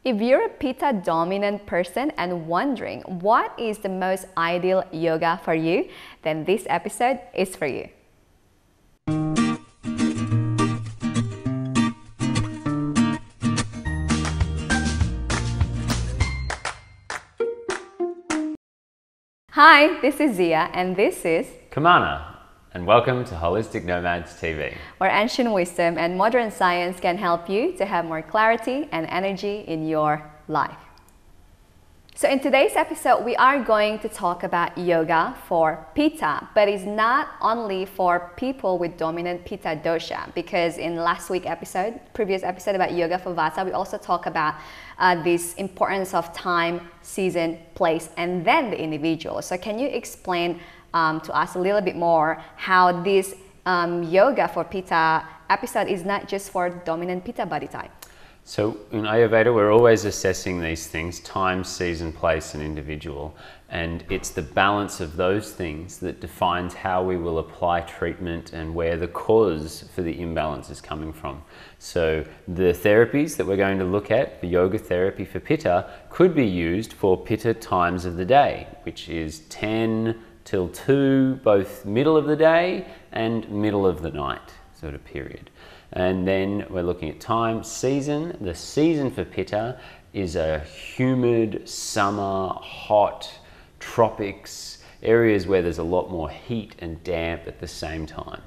If you're a Pitta dominant person and wondering what is the most ideal yoga for you, then this episode is for you. Hi, this is Zia and this is Kamana, and welcome to Holistic Nomads TV, where ancient wisdom and modern science can help you to have more clarity and energy in your life. So in today's episode, we are going to talk about yoga for Pitta, but it's not only for people with dominant Pitta Dosha, because in last week's episode, previous episode about yoga for Vata, we also talk about this importance of time, season, place, and then the individual. So can you explain to us a little bit more how this yoga for Pitta episode is not just for dominant Pitta body type? So in Ayurveda, we're always assessing these things: time, season, place, and individual. And it's the balance of those things that defines how we will apply treatment and where the cause for the imbalance is coming from. So the therapies that we're going to look at, the yoga therapy for Pitta, could be used for Pitta times of the day, which is 10 till 2, both middle of the day and middle of the night sort of period. And then we're looking at time, season. The season for Pitta is a humid, summer, hot, tropics, areas where there's a lot more heat and damp at the same time.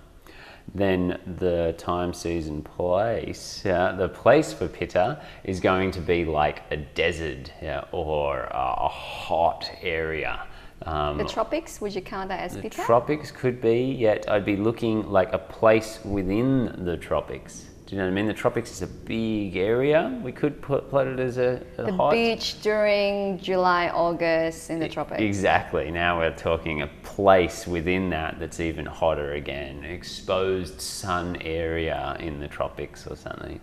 Then the time, season, place. The place for Pitta is going to be like a desert or a hot area. The tropics, would you count that as Pitta? The tropics could be, yet I'd be looking like a place within the tropics. Do you know what I mean? The tropics is a big area. We could plot it as a hot. The beach during July, August in the tropics. Exactly. Now we're talking a place within that that's even hotter again. Exposed sun area in the tropics or something.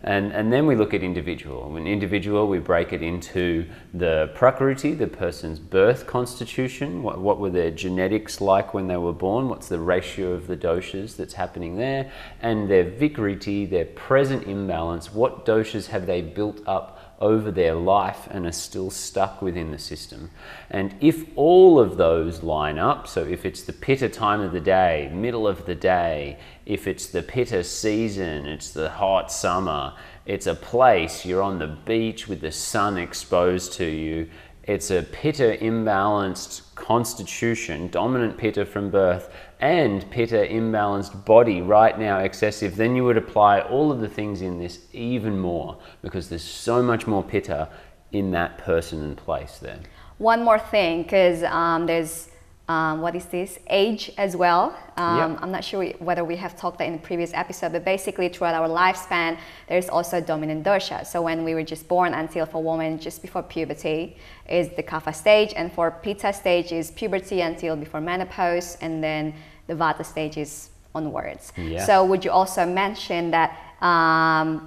And then we look at individual. In individual, we break it into the prakriti, the person's birth constitution. What were their genetics like when they were born? What's the ratio of the doshas that's happening there? And their vikriti, their present imbalance. What doshas have they built up over their life and are still stuck within the system? And if all of those line up, so if it's the Pitta time of the day, middle of the day, if it's the Pitta season, it's the hot summer, it's a place, you're on the beach with the sun exposed to you, it's a Pitta imbalanced constitution, dominant Pitta from birth, and Pitta imbalanced body right now excessive, then you would apply all of the things in this even more, because there's so much more Pitta in that person and place there. One more thing, because there's what is this? Age as well. Yep. I'm not sure whether we have talked that in the previous episode, but basically throughout our lifespan, there's also dominant dosha. So when we were just born until for women just before puberty is the kapha stage, and for Pitta stage is puberty until before menopause, and then the vata stage is onwards. Yeah. So would you also mention that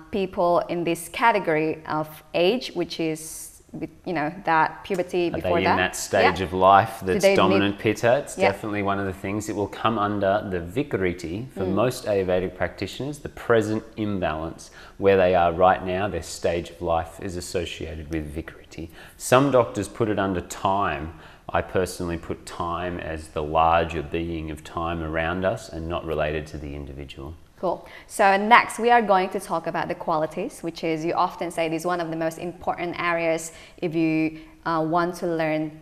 people in this category of age, which is that puberty before in that stage of life that's dominant Pitta, it's definitely one of the things. It will come under the vikriti for most Ayurvedic practitioners, the present imbalance where they are right now. Their stage of life is associated with vikriti. Some doctors put it under time. I personally put time as the larger being of time around us and not related to the individual. Cool. So next we are going to talk about the qualities, which is, you often say, this is one of the most important areas if you want to learn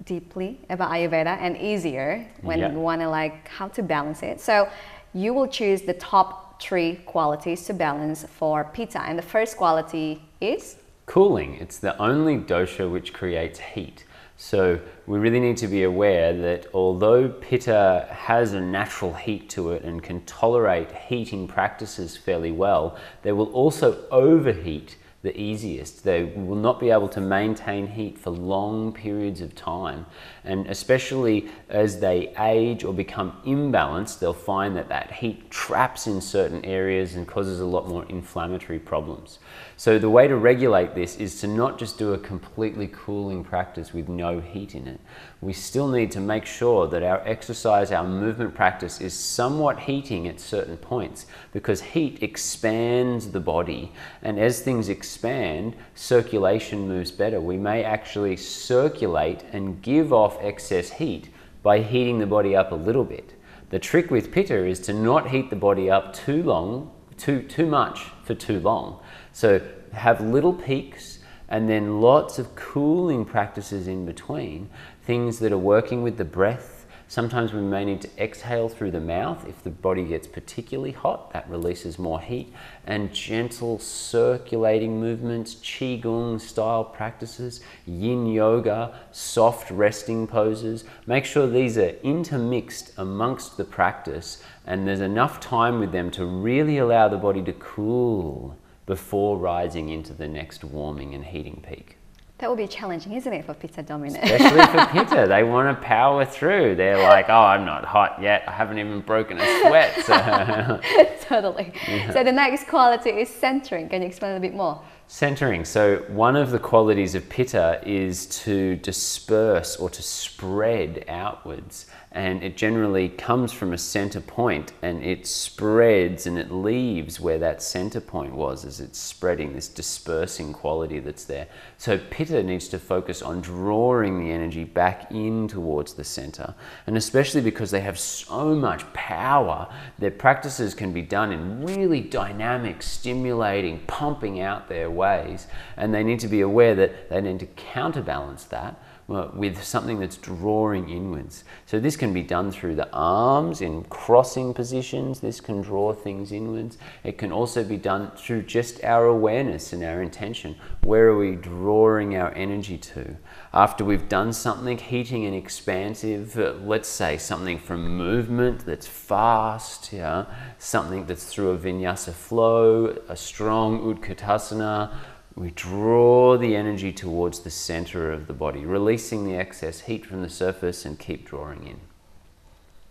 deeply about Ayurveda, and easier when you want to like how to balance it. So you will choose the top 3 qualities to balance for Pitta, and the first quality is? Cooling. It's the only dosha which creates heat. So we really need to be aware that although Pitta has a natural heat to it and can tolerate heating practices fairly well, they will also overheat the easiest. They will not be able to maintain heat for long periods of time. And especially as they age or become imbalanced, they'll find that that heat traps in certain areas and causes a lot more inflammatory problems. So the way to regulate this is to not just do a completely cooling practice with no heat in it. We still need to make sure that our exercise, our movement practice is somewhat heating at certain points, because heat expands the body, and as things expand, expand, circulation moves better. We may actually circulate and give off excess heat by heating the body up a little bit. The trick with Pitta is to not heat the body up too much for too long. So have little peaks and then lots of cooling practices in between, things that are working with the breath. Sometimes we may need to exhale through the mouth if the body gets particularly hot, that releases more heat, and gentle circulating movements, qigong style practices, yin yoga, soft resting poses. Make sure these are intermixed amongst the practice and there's enough time with them to really allow the body to cool before rising into the next warming and heating peak. That would be challenging, isn't it, for Pitta dominant? Especially for Pitta, they want to power through. They're like, oh, I'm not hot yet. I haven't even broken a sweat. So. Totally. Yeah. So the next quality is centering. Can you explain a bit more? Centering. So one of the qualities of Pitta is to disperse or to spread outwards. And it generally comes from a center point and it spreads and it leaves where that center point was as it's spreading, this dispersing quality that's there. So Pitta needs to focus on drawing the energy back in towards the center. And especially because they have so much power, their practices can be done in really dynamic, stimulating, pumping out their ways. And they need to be aware that they need to counterbalance that with something that's drawing inwards. So this can be done through the arms in crossing positions. This can draw things inwards. It can also be done through just our awareness and our intention. Where are we drawing our energy to? After we've done something heating and expansive, let's say something from movement that's fast, yeah, something that's through a vinyasa flow, a strong Utkatasana, we draw the energy towards the center of the body, releasing the excess heat from the surface and keep drawing in.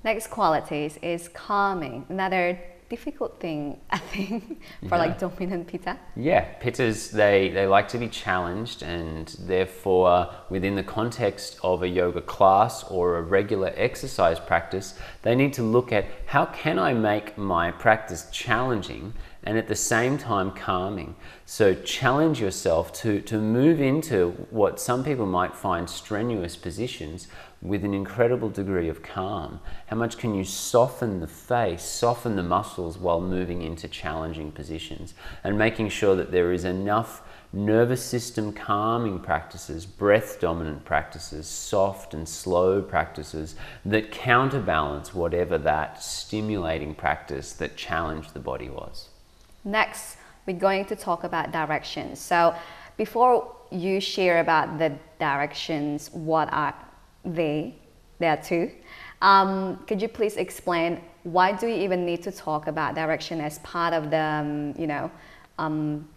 Next qualities is calming. Another difficult thing, I think, for like dominant Pitta. Yeah, Pittas, they like to be challenged, and therefore within the context of a yoga class or a regular exercise practice, they need to look at how can I make my practice challenging and at the same time calming. So challenge yourself to move into what some people might find strenuous positions with an incredible degree of calm. How much can you soften the face, soften the muscles while moving into challenging positions, and making sure that there is enough nervous system calming practices, breath dominant practices, soft and slow practices that counterbalance whatever that stimulating practice that challenged the body was. Next, we're going to talk about directions. So before you share about the directions, what are they? There are two. Could you please explain why do we even need to talk about direction as part of the,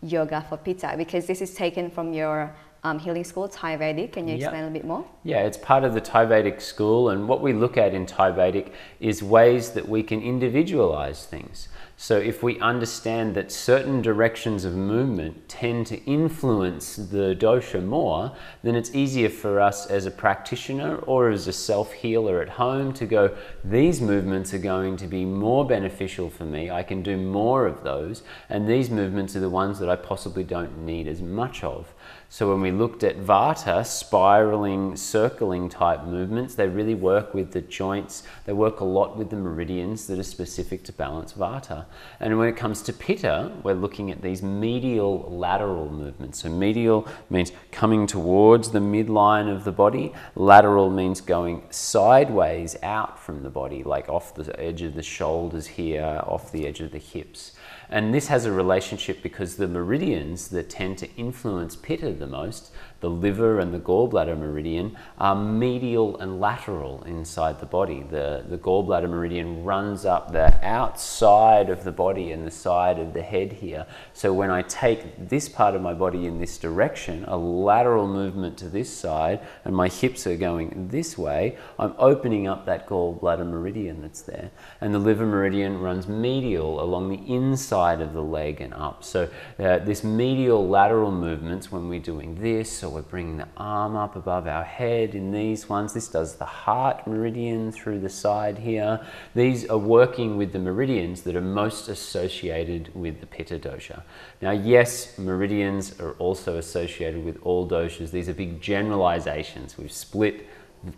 yoga for Pitta? Because this is taken from your healing school, Thai Vedic. Can you explain a bit more? Yeah, it's part of the Thai Vedic school, and what we look at in Thai Vedic is ways that we can individualize things. So if we understand that certain directions of movement tend to influence the dosha more, then it's easier for us as a practitioner or as a self-healer at home to go, these movements are going to be more beneficial for me, I can do more of those, and these movements are the ones that I possibly don't need as much of. So when we looked at Vata, spiraling, circling type movements, they really work with the joints. They work a lot with the meridians that are specific to balance Vata. And when it comes to Pitta, we're looking at these medial lateral movements. So medial means coming towards the midline of the body. Lateral means going sideways out from the body, like off the edge of the shoulders here, off the edge of the hips. And this has a relationship because the meridians that tend to influence Pitta the most, the liver and the gallbladder meridian, are medial and lateral inside the body. The gallbladder meridian runs up the outside of the body and the side of the head here. So when I take this part of my body in this direction, a lateral movement to this side, and my hips are going this way, I'm opening up that gallbladder meridian that's there. And the liver meridian runs medial along the inside of the leg and up. So this medial lateral movements, when we're doing this or we're bringing the arm up above our head in these ones. This does the heart meridian through the side here. These are working with the meridians that are most associated with the Pitta dosha. Now, yes, meridians are also associated with all doshas. These are big generalizations. We've split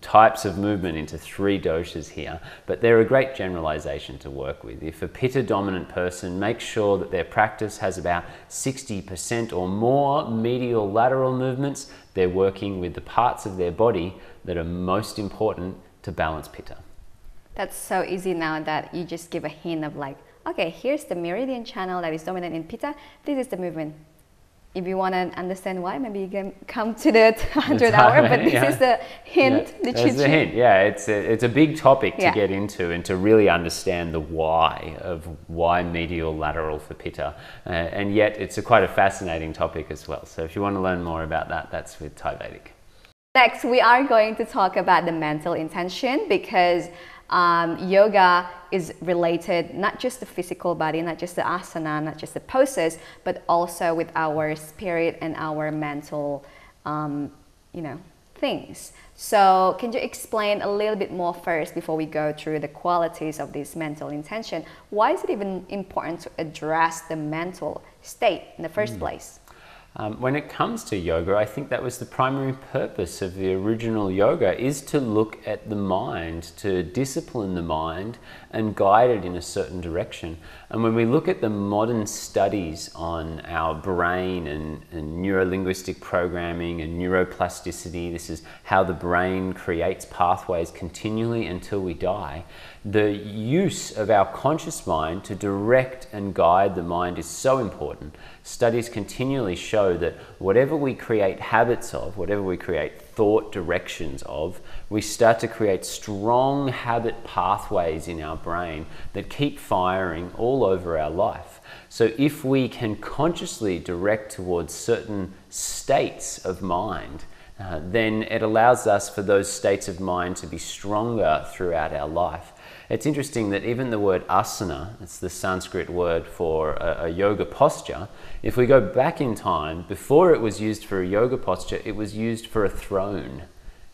types of movement into 3 doshas here, but they're a great generalization to work with. If a Pitta dominant person, make sure that their practice has about 60% or more medial lateral movements, they're working with the parts of their body that are most important to balance Pitta. That's so easy now that you just give a hint of like, okay, here's the meridian channel that is dominant in Pitta, this is the movement. If you want to understand why, maybe you can come to the 100 hour, but this is the hint. Yeah, that's the hint. Yeah, it's a big topic to get into and to really understand the why of why medial lateral for Pitta. And yet it's quite a fascinating topic as well. So if you want to learn more about that, that's with Ayurvedic. Next, we are going to talk about the mental intention, because yoga is related not just the physical body, not just the asana, not just the poses, but also with our spirit and our mental, things. So can you explain a little bit more first before we go through the qualities of this mental intention? Why is it even important to address the mental state in the first place? When it comes to yoga, I think that was the primary purpose of the original yoga, is to look at the mind, to discipline the mind and guide it in a certain direction. And when we look at the modern studies on our brain and neuro-linguistic programming and neuroplasticity, this is how the brain creates pathways continually until we die. The use of our conscious mind to direct and guide the mind is so important. Studies continually show that whatever we create habits of, whatever we create thought directions of, we start to create strong habit pathways in our brain that keep firing all over our life. So if we can consciously direct towards certain states of mind, then it allows us for those states of mind to be stronger throughout our life. It's interesting that even the word asana, it's the Sanskrit word for a yoga posture, if we go back in time, before it was used for a yoga posture, it was used for a throne.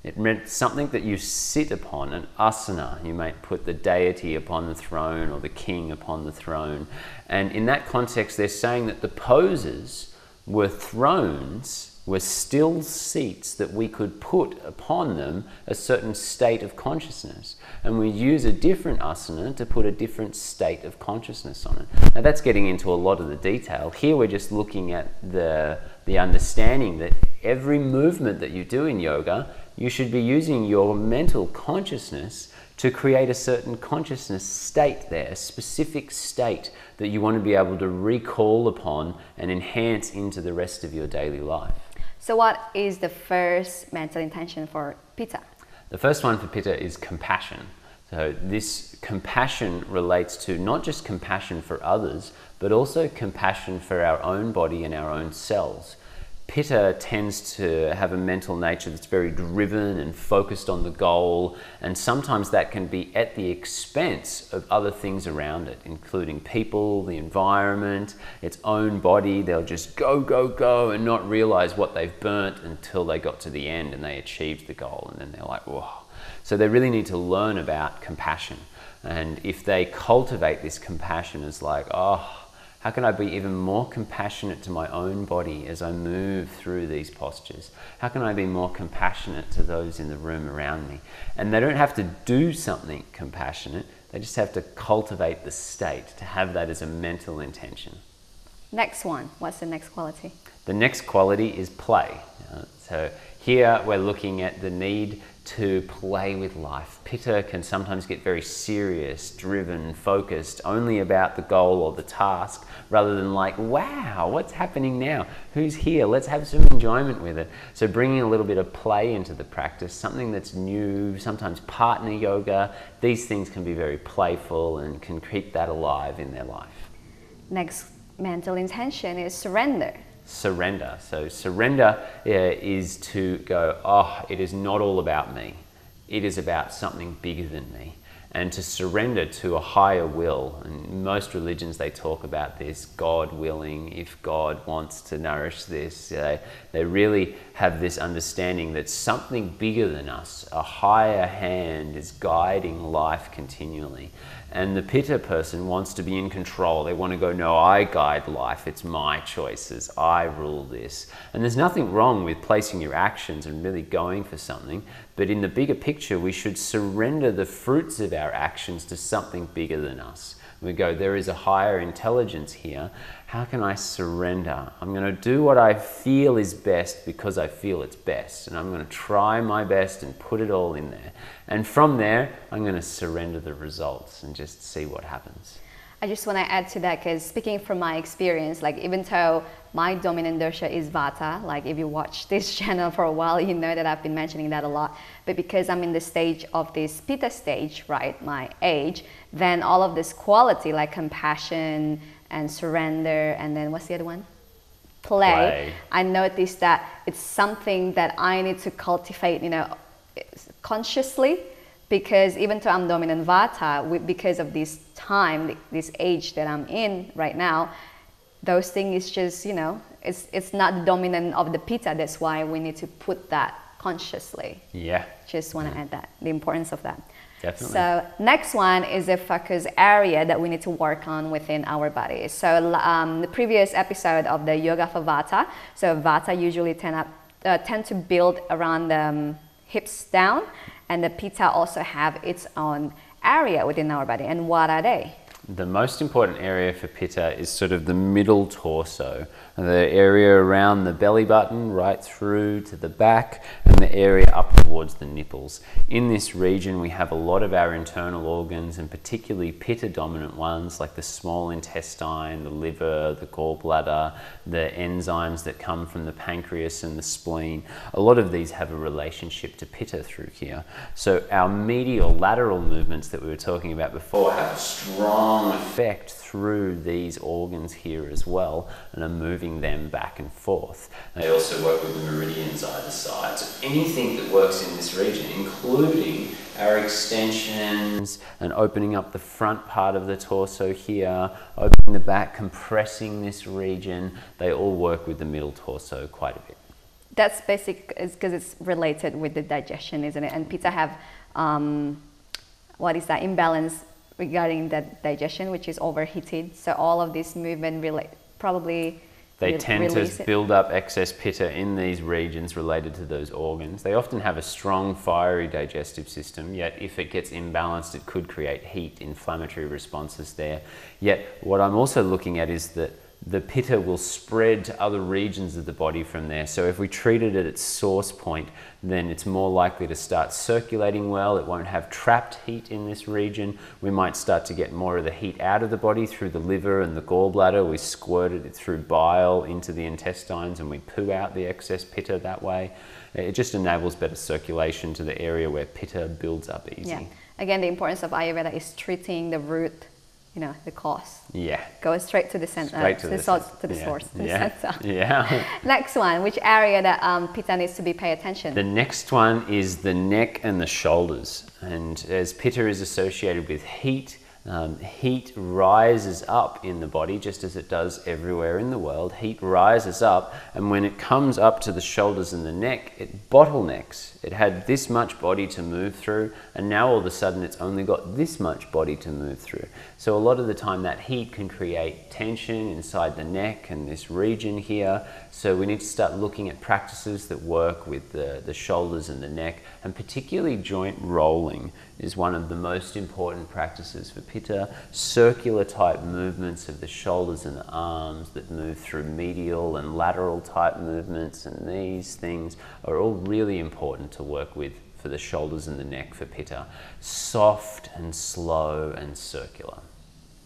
It meant something that you sit upon, an asana. You might put the deity upon the throne or the king upon the throne. And in that context, they're saying that the poses were thrones, were still seats that we could put upon them a certain state of consciousness. And we use a different asana to put a different state of consciousness on it. Now that's getting into a lot of the detail. Here we're just looking at the understanding that every movement that you do in yoga, you should be using your mental consciousness to create a certain consciousness state there, a specific state that you want to be able to recall upon and enhance into the rest of your daily life. So what is the first mental intention for Pitta? The first one for Pitta is compassion. So this compassion relates to not just compassion for others, but also compassion for our own body and our own cells. Pitta tends to have a mental nature that's very driven and focused on the goal, and sometimes that can be at the expense of other things around it, including people, the environment, its own body. They'll just go, go, go and not realize what they've burnt until they got to the end and they achieved the goal, and then they're like, whoa. So they really need to learn about compassion. And if they cultivate this compassion as like, oh, how can I be even more compassionate to my own body as I move through these postures? How can I be more compassionate to those in the room around me? And they don't have to do something compassionate, they just have to cultivate the state, to have that as a mental intention. Next one, what's the next quality? The next quality is play. So here we're looking at the need to play with life. Pitta can sometimes get very serious, driven, focused only about the goal or the task, rather than like, wow, what's happening now? Who's here? Let's have some enjoyment with it. So bringing a little bit of play into the practice, something that's new, sometimes partner yoga, these things can be very playful and can keep that alive in their life. Next mental intention is surrender. Surrender. So surrender is to go, oh, it is not all about me. It is about something bigger than me. and to surrender to a higher will. And most religions, they talk about this, God willing, if God wants to nourish this. They really have this understanding that something bigger than us, a higher hand, is guiding life continually. And the Pitta person wants to be in control. They want to go, no, I guide life. It's my choices. I rule this. And there's nothing wrong with placing your actions and really going for something. But in the bigger picture, we should surrender the fruits of our actions to something bigger than us. We go, there is a higher intelligence here. How can I surrender? I'm going to do what I feel is best because I feel it's best. And I'm going to try my best and put it all in there. And from there, I'm going to surrender the results and just see what happens. I just want to add to that, because speaking from my experience, like even though my dominant dosha is Vata, like if you watch this channel for a while, you know that I've been mentioning that a lot. But because I'm in the stage of this Pitta stage, right, my age, then all of this quality like compassion and surrender, and then what's the other one? Play. I noticed that it's something that I need to cultivate, you know, consciously. Because even though I'm dominant Vata, because of this time, this age that I'm in right now, those things is just, you know, it's not the dominant of the Pitta. That's why we need to put that consciously. Yeah. Just want to add that, the importance of that. Definitely. So next one is a focus area that we need to work on within our body. So the previous episode of the Yoga for Vata, so Vata usually tend to build around the hips down. And the Pitta also have its own area within our body. And what are they? The most important area for Pitta is sort of the middle torso, the area around the belly button right through to the back, and the area up towards the nipples. In this region we have a lot of our internal organs, and particularly Pitta dominant ones like the small intestine, the liver, the gallbladder, the enzymes that come from the pancreas and the spleen. A lot of these have a relationship to Pitta through here. So our medial lateral movements that we were talking about before have a strong effect through these organs here as well, and are moving them back and forth. They also work with the meridians either side. So anything that works in this region, including our extensions and opening up the front part of the torso here, opening the back, compressing this region, they all work with the middle torso quite a bit. That's basic, because it's related with the digestion, isn't it? And Pitta have, imbalance regarding that digestion, which is overheated. So all of this movement they tend to build up excess Pitta in these regions related to those organs. They often have a strong, fiery digestive system, yet if it gets imbalanced, it could create heat, inflammatory responses there. Yet what I'm also looking at is that the Pitta will spread to other regions of the body from there. So if we treat it at its source point, then it's more likely to start circulating well. It won't have trapped heat in this region. We might start to get more of the heat out of the body through the liver and the gallbladder. We squirted it through bile into the intestines and we poo out the excess Pitta that way. It just enables better circulation to the area where Pitta builds up easy. Yeah. Again, the importance of Ayurveda is treating the root, you know, the cause. Yeah. Go straight to the center, to the source, to the center. Yeah. Next one, which area that Pitta needs to be pay attention? The next one is the neck and the shoulders. And as Pitta is associated with heat, heat rises up in the body just as it does everywhere in the world. Heat rises up, and when it comes up to the shoulders and the neck, it bottlenecks. It had this much body to move through, and now all of a sudden it's only got this much body to move through. So a lot of the time that heat can create tension inside the neck and this region here. So we need to start looking at practices that work with the shoulders and the neck, and particularly joint rolling is one of the most important practices for Pitta. Circular type movements of the shoulders and the arms that move through medial and lateral type movements, and these things are all really important to work with for the shoulders and the neck for Pitta. Soft and slow and circular.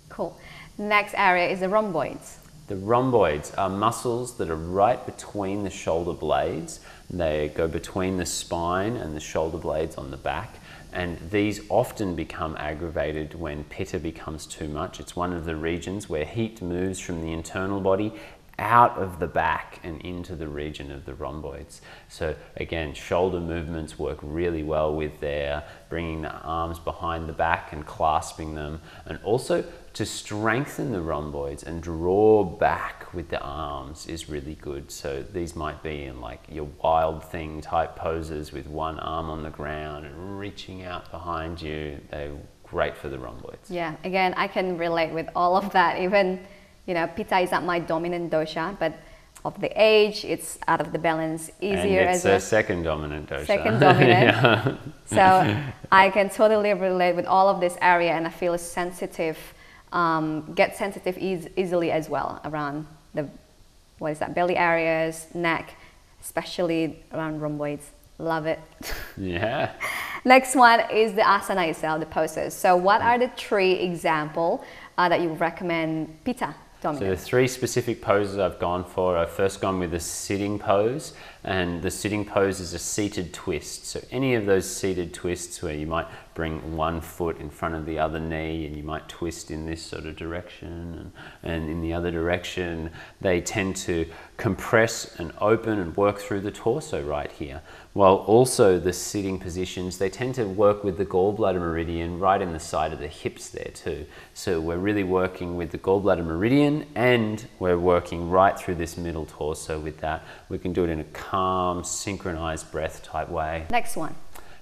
Cool. Next area is the rhomboids. The rhomboids are muscles that are right between the shoulder blades. They go between the spine and the shoulder blades on the back. And these often become aggravated when Pitta becomes too much. It's one of the regions where heat moves from the internal body out of the back and into the region of the rhomboids. So again, shoulder movements work really well with there, bringing the arms behind the back and clasping them, and also to strengthen the rhomboids and draw back with the arms is really good. So these might be in like your wild thing type poses with one arm on the ground and reaching out behind you. They're great for the rhomboids. Yeah, again, I can relate with all of that. Even, you know, Pitta is not my dominant dosha, but of the age, it's out of the balance easier. And it's a second dominant dosha. Second dominant. Yeah. So I can totally relate with all of this area, and I feel sensitive, get sensitive easily as well around the, what is that, belly areas, neck, especially around rhomboids. Love it. Yeah. Next one is the asana itself, the poses. So what are the 3 examples that you recommend Pitta dominant? So the 3 specific poses I've gone for, I've first gone with the sitting pose, and the sitting pose is a seated twist. So any of those seated twists where you might bring one foot in front of the other knee and you might twist in this sort of direction and in the other direction, they tend to compress and open and work through the torso right here. While also the sitting positions, they tend to work with the gallbladder meridian right in the side of the hips there too. So we're really working with the gallbladder meridian, and we're working right through this middle torso with that. We can do it in a calm, synchronized breath type way. Next one.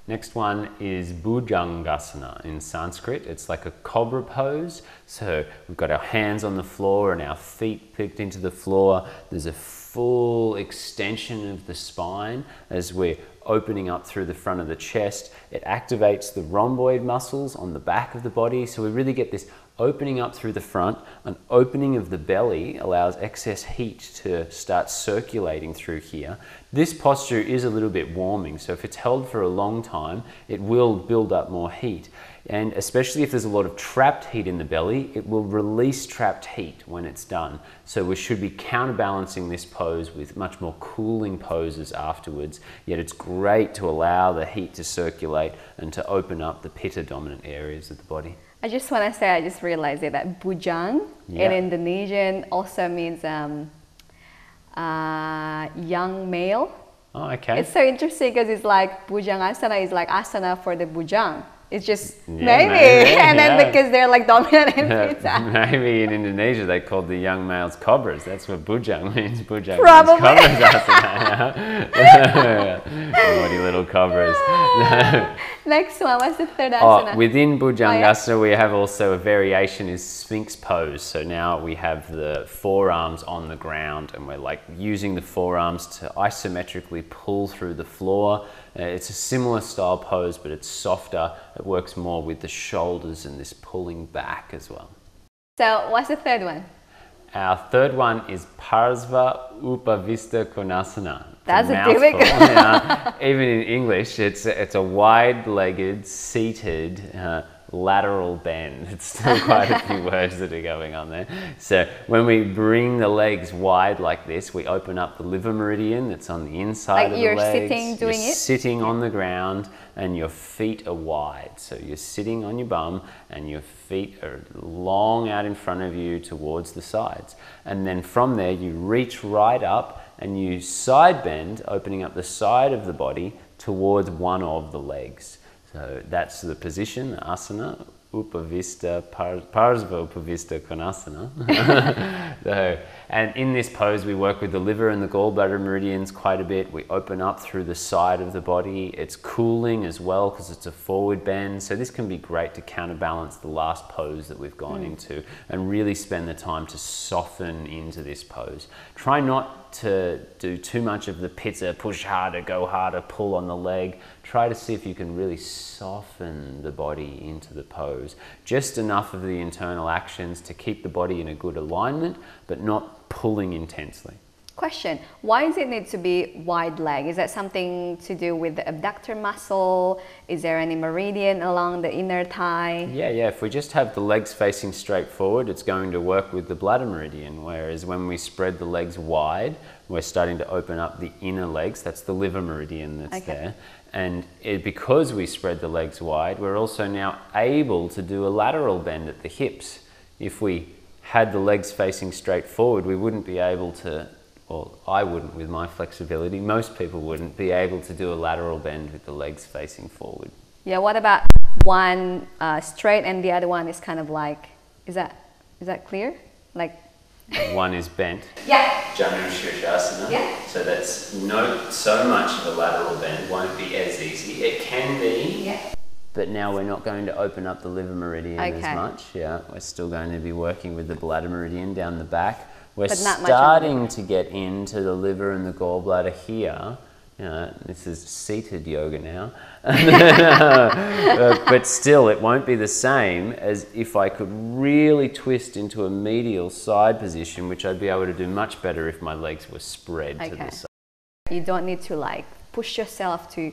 Next one is Bhujangasana in Sanskrit. It's like a cobra pose. So we've got our hands on the floor and our feet picked into the floor. There's a full extension of the spine as we're opening up through the front of the chest. It activates the rhomboid muscles on the back of the body. So we really get this opening up through the front. An opening of the belly allows excess heat to start circulating through here. This posture is a little bit warming, so if it's held for a long time, it will build up more heat. And especially if there's a lot of trapped heat in the belly, it will release trapped heat when it's done. So we should be counterbalancing this pose with much more cooling poses afterwards. Yet it's great to allow the heat to circulate and to open up the pitta dominant areas of the body. I just want to say, I just realized that bujang in Indonesian also means young male. Oh, okay. It's so interesting because it's like bujang asana is like asana for the bujang. It's just maybe. And then because they're like dominant in Pitta. Maybe in Indonesia they called the young males cobras. That's what bujang means. Bujang Probably. means cobras. Naughty little cobras. Next one, what's the third asana? Within Bhujangasana we have also a variation is Sphinx pose. So now we have the forearms on the ground and we're like using the forearms to isometrically pull through the floor. It's a similar style pose, but it's softer. It works more with the shoulders and this pulling back as well. So what's the third one? Our third one is Parsva Upavista Konasana. That's a mouthful. difficult. Yeah. Even in English, it's a wide-legged, seated, lateral bend. It's still quite a few words that are going on there. So when we bring the legs wide like this, we open up the liver meridian that's on the inside of the legs. Like you're sitting doing it? Sitting on the ground and your feet are wide. So you're sitting on your bum and your feet are long out in front of you towards the sides. And then from there you reach right up and you side bend, opening up the side of the body towards one of the legs. So that's the position, the asana, Upavista, Parsva Upavista Konasana. So, and in this pose we work with the liver and the gallbladder meridians quite a bit. We open up through the side of the body. It's cooling as well because it's a forward bend. So this can be great to counterbalance the last pose that we've gone into and really spend the time to soften into this pose. Try not to do too much of the pitta, push harder, go harder, pull on the leg. Try to see if you can really soften the body into the pose. Just enough of the internal actions to keep the body in a good alignment, but not pulling intensely. Question, why does it need to be wide leg? Is that something to do with the abductor muscle? Is there any meridian along the inner thigh? Yeah, if we just have the legs facing straight forward, it's going to work with the bladder meridian, whereas when we spread the legs wide, we're starting to open up the inner legs. That's the liver meridian that's there. And because we spread the legs wide, we're also now able to do a lateral bend at the hips. If we had the legs facing straight forward, we wouldn't be able to, or I wouldn't with my flexibility, most people wouldn't be able to do a lateral bend with the legs facing forward. Yeah, what about one straight and the other one is kind of like, is that clear? Like one is bent. Yeah. Janu Shirshasana. Yeah. So that's not so much of a lateral bend, won't be as easy. It can be. Yeah. But now we're not going to open up the liver meridian as much. Yeah, we're still going to be working with the bladder meridian down the back. We're starting to get into the liver and the gallbladder here. You know, this is seated yoga now. But still, it won't be the same as if I could really twist into a medial side position, which I'd be able to do much better if my legs were spread to the side. You don't need to like push yourself to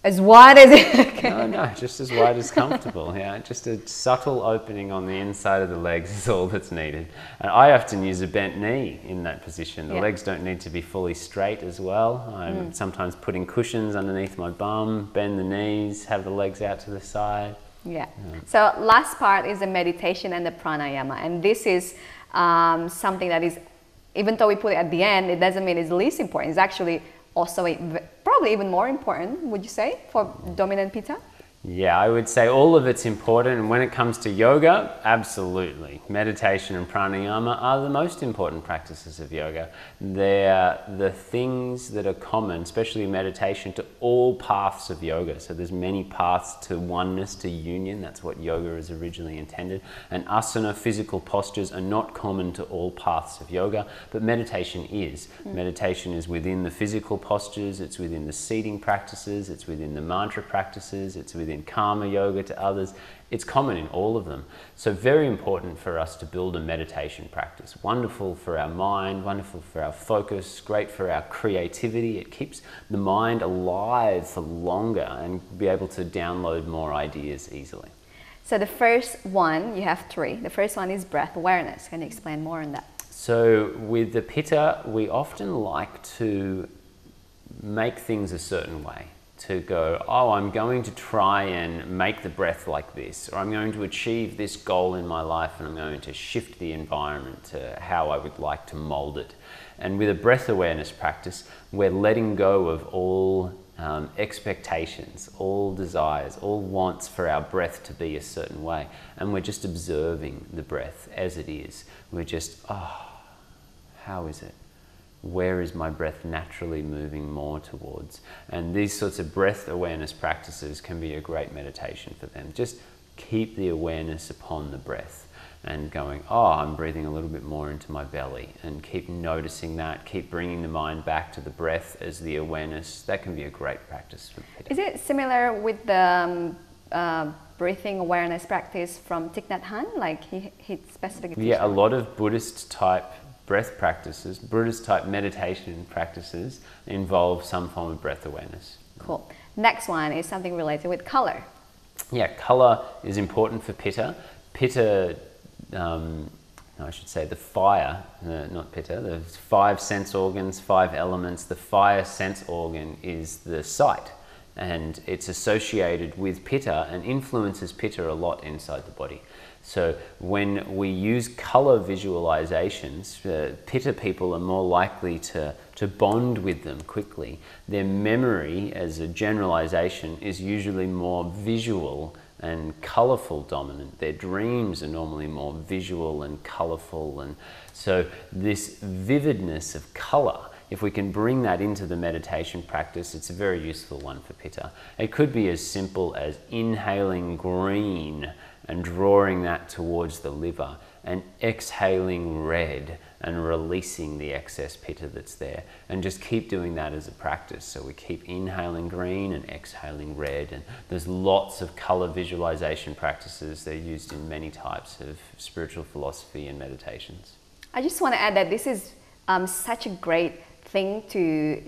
as wide as it can. No, just as wide as comfortable. Yeah, just a subtle opening on the inside of the legs is all that's needed. And I often use a bent knee in that position. The legs don't need to be fully straight as well. I'm sometimes putting cushions underneath my bum, bend the knees, have the legs out to the side. Yeah. So last part is the meditation and the pranayama, and this is something that is, even though we put it at the end, it doesn't mean it's least important. It's actually also probably even more important, would you say, for dominant Pitta? Yeah, I would say all of it's important, and when it comes to yoga, absolutely. Meditation and pranayama are the most important practices of yoga. They're the things that are common, especially meditation, to all paths of yoga. So there's many paths to oneness, to union. That's what yoga is originally intended. And asana, physical postures, are not common to all paths of yoga, but meditation is. Meditation is within the physical postures, it's within the seating practices, it's within the mantra practices, it's within karma yoga to others. It's common in all of them. So very important for us to build a meditation practice. Wonderful for our mind, wonderful for our focus, great for our creativity. It keeps the mind alive for longer and be able to download more ideas easily. So the first one, you have three. The first one is breath awareness. Can you explain more on that? So with the Pitta, we often like to make things a certain way. To go, oh, I'm going to try and make the breath like this, or I'm going to achieve this goal in my life and I'm going to shift the environment to how I would like to mold it. And with a breath awareness practice, we're letting go of all expectations, all desires, all wants for our breath to be a certain way. And we're just observing the breath as it is. We're just, oh, how is it? Where is my breath naturally moving more towards? And these sorts of breath awareness practices can be a great meditation for them. Just keep the awareness upon the breath and going, oh, I'm breathing a little bit more into my belly, and keep noticing that, keep bringing the mind back to the breath as the awareness. That can be a great practice for Pitta. Is it similar with the breathing awareness practice from Thich Nhat Hanh? Like he specifically a lot of Buddhist type breath practices, Buddhist type meditation practices involve some form of breath awareness. Cool. Next one is something related with color. Yeah, color is important for Pitta. Pitta, I should say the fire, not Pitta, the 5 sense organs, 5 elements. The fire sense organ is the sight, and it's associated with Pitta and influences Pitta a lot inside the body. So when we use color visualizations, Pitta people are more likely to bond with them quickly. Their memory, as a generalization, is usually more visual and colorful dominant. Their dreams are normally more visual and colorful. And so this vividness of color, if we can bring that into the meditation practice, it's a very useful one for Pitta. It could be as simple as inhaling green and drawing that towards the liver, and exhaling red and releasing the excess Pitta that's there. And just keep doing that as a practice. So we keep inhaling green and exhaling red, and there's lots of color visualization practices. They're used in many types of spiritual philosophy and meditations. I just want to add that this is such a great thing to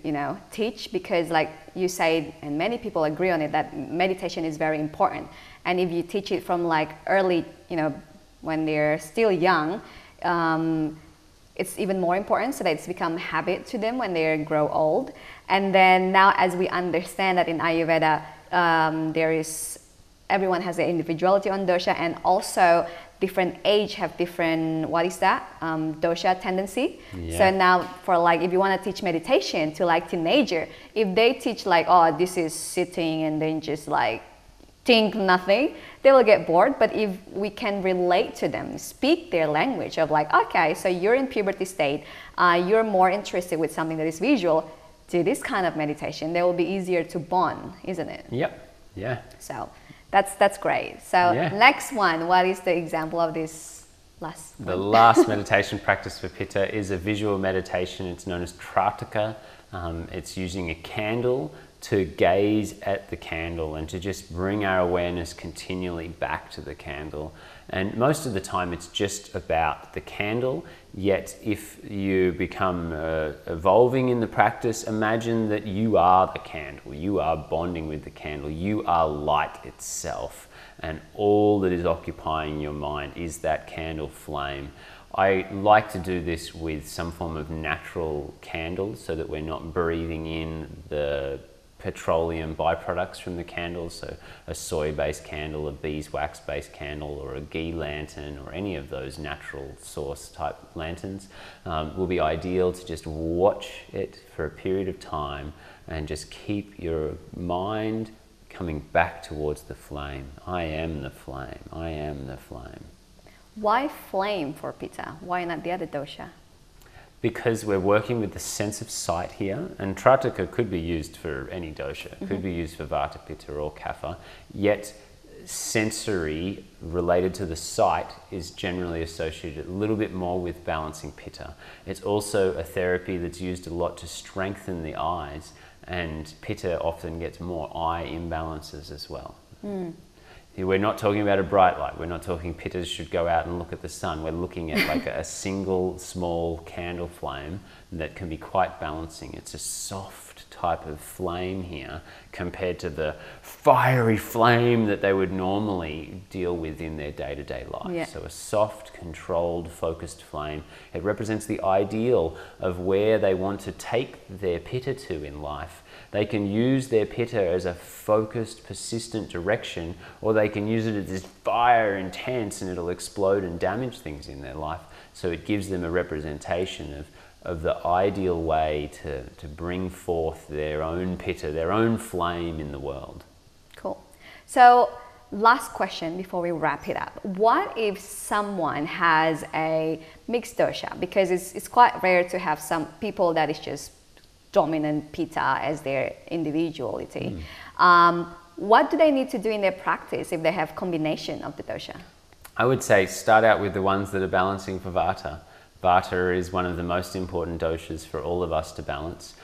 teach, because like you said, and many people agree on it, that meditation is very important. And if you teach it from like early, when they're still young, it's even more important, so that it's become habit to them when they grow old. And then now, as we understand that in Ayurveda, everyone has their individuality on dosha, and also different age have different, what is that, dosha tendency. Yeah. So now for like, if you want to teach meditation to like teenager, if they teach like, oh, this is sitting and then just like think nothing, they will get bored. But if we can relate to them, speak their language of like, okay, so you're in puberty state, you're more interested with something that is visual, do this kind of meditation, they will be easier to bond, isn't it? Yep. Yeah. So that's great. So next one, what is the example of this last one? The last meditation practice for Pitta is a visual meditation. It's known as Trataka. It's using a candle to gaze at the candle and to just bring our awareness continually back to the candle. And most of the time it's just about the candle, yet if you become evolving in the practice, imagine that you are the candle, you are bonding with the candle, you are light itself, and all that is occupying your mind is that candle flame. I like to do this with some form of natural candles so that we're not breathing in the petroleum byproducts from the candles, so a soy-based candle, a beeswax-based candle, or a ghee lantern, or any of those natural source type lanterns will be ideal to just watch it for a period of time and just keep your mind coming back towards the flame. I am the flame. I am the flame. Why flame for Pitta? Why not the other dosha? Because we're working with the sense of sight here, and Trataka could be used for any dosha, could be used for Vata, Pitta or Kapha, yet sensory related to the sight is generally associated a little bit more with balancing Pitta. It's also a therapy that's used a lot to strengthen the eyes, and Pitta often gets more eye imbalances as well. We're not talking about a bright light. We're not talking Pittas should go out and look at the sun. We're looking at like a single small candle flame that can be quite balancing. It's a soft type of flame here compared to the fiery flame that they would normally deal with in their day-to-day life. Yeah. So a soft, controlled, focused flame. It represents the ideal of where they want to take their Pitta to in life. They can use their Pitta as a focused, persistent direction, or they can use it as this fire intense and it'll explode and damage things in their life. So it gives them a representation of the ideal way to bring forth their own Pitta, their own flame in the world. Cool. So last question before we wrap it up. What if someone has a mixed dosha? Because it's quite rare to have some people that is just dominant Pitta as their individuality. What do they need to do in their practice if they have combination of the dosha? I would say start out with the ones that are balancing for Vata. Vata is one of the most important doshas for all of us to balance.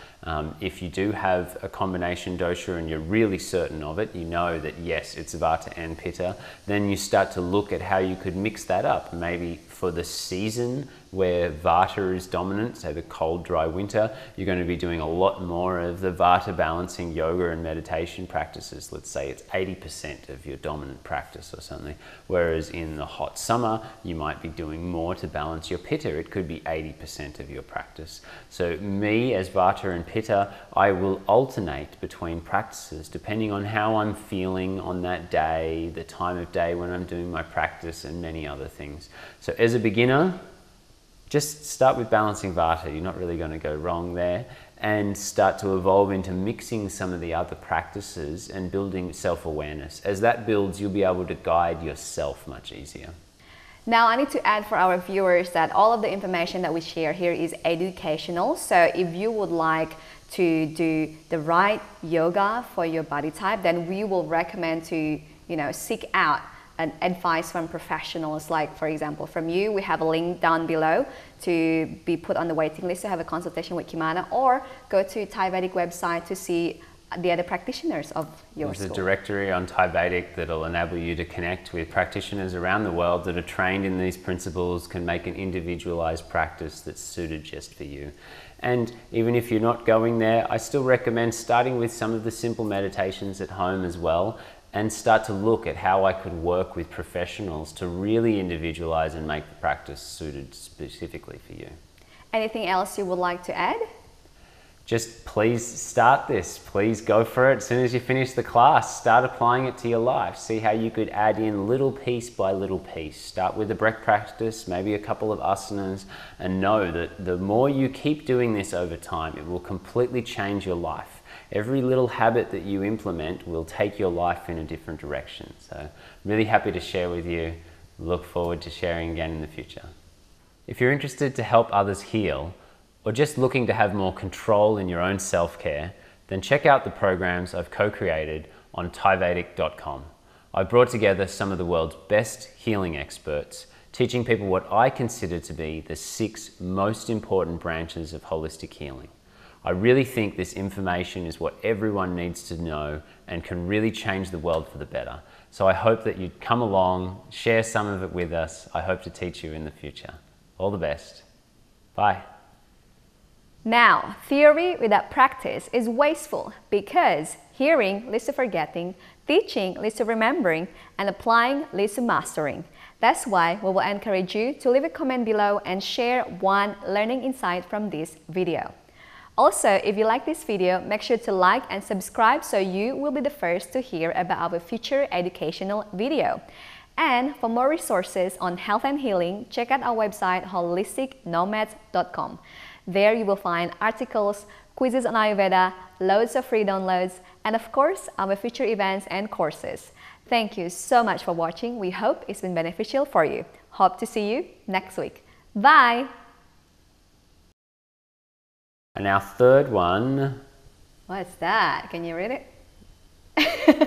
If you do have a combination dosha and you're really certain of it, you know that yes, it's Vata and Pitta, then you start to look at how you could mix that up. Maybe for the season where Vata is dominant, say the cold, dry winter, you're going to be doing a lot more of the Vata balancing yoga and meditation practices. Let's say it's 80% of your dominant practice or something. Whereas in the hot summer, you might be doing more to balance your Pitta. It could be 80% of your practice. So me as Vata and Pitta, I will alternate between practices depending on how I'm feeling on that day, the time of day when I'm doing my practice, and many other things. So as a beginner, just start with balancing Vata. You're not really going to go wrong there, and start to evolve into mixing some of the other practices and building self-awareness. As that builds, you'll be able to guide yourself much easier. Now I need to add for our viewers that all of the information that we share here is educational. So if you would like to do the right yoga for your body type, then we will recommend to seek out an advice from professionals, like for example from you. We have a link down below to be put on the waiting list to have a consultation with Kimana, or go to Ayurvedic website to see the other practitioners of your school. There's a directory on Ayurvedic that'll enable you to connect with practitioners around the world that are trained in these principles, can make an individualized practice that's suited just for you. And even if you're not going there, I still recommend starting with some of the simple meditations at home as well, and start to look at how I could work with professionals to really individualize and make the practice suited specifically for you. Anything else you would like to add? just please start this. Please go for it. As soon as you finish the class, start applying it to your life. See how you could add in little piece by little piece. Start with a breath practice, maybe a couple of asanas, and know that the more you keep doing this over time, it will completely change your life. Every little habit that you implement will take your life in a different direction. So really happy to share with you. Look forward to sharing again in the future. If you're interested to help others heal, or just looking to have more control in your own self-care, then check out the programs I've co-created on Ayurvedic.com. I've brought together some of the world's best healing experts, teaching people what I consider to be the 6 most important branches of holistic healing. I really think this information is what everyone needs to know and can really change the world for the better. So I hope that you'd come along, share some of it with us. I hope to teach you in the future. All the best. Bye. Now, theory without practice is wasteful because hearing leads to forgetting, teaching leads to remembering, and applying leads to mastering. That's why we will encourage you to leave a comment below and share one learning insight from this video. Also, if you like this video, make sure to like and subscribe so you will be the first to hear about our future educational video. And for more resources on health and healing, check out our website holisticnomads.com. There you will find articles, quizzes on Ayurveda, loads of free downloads, and of course, our future events and courses. Thank you so much for watching. We hope it's been beneficial for you. Hope to see you next week. Bye! And our third one... What's that? Can you read it?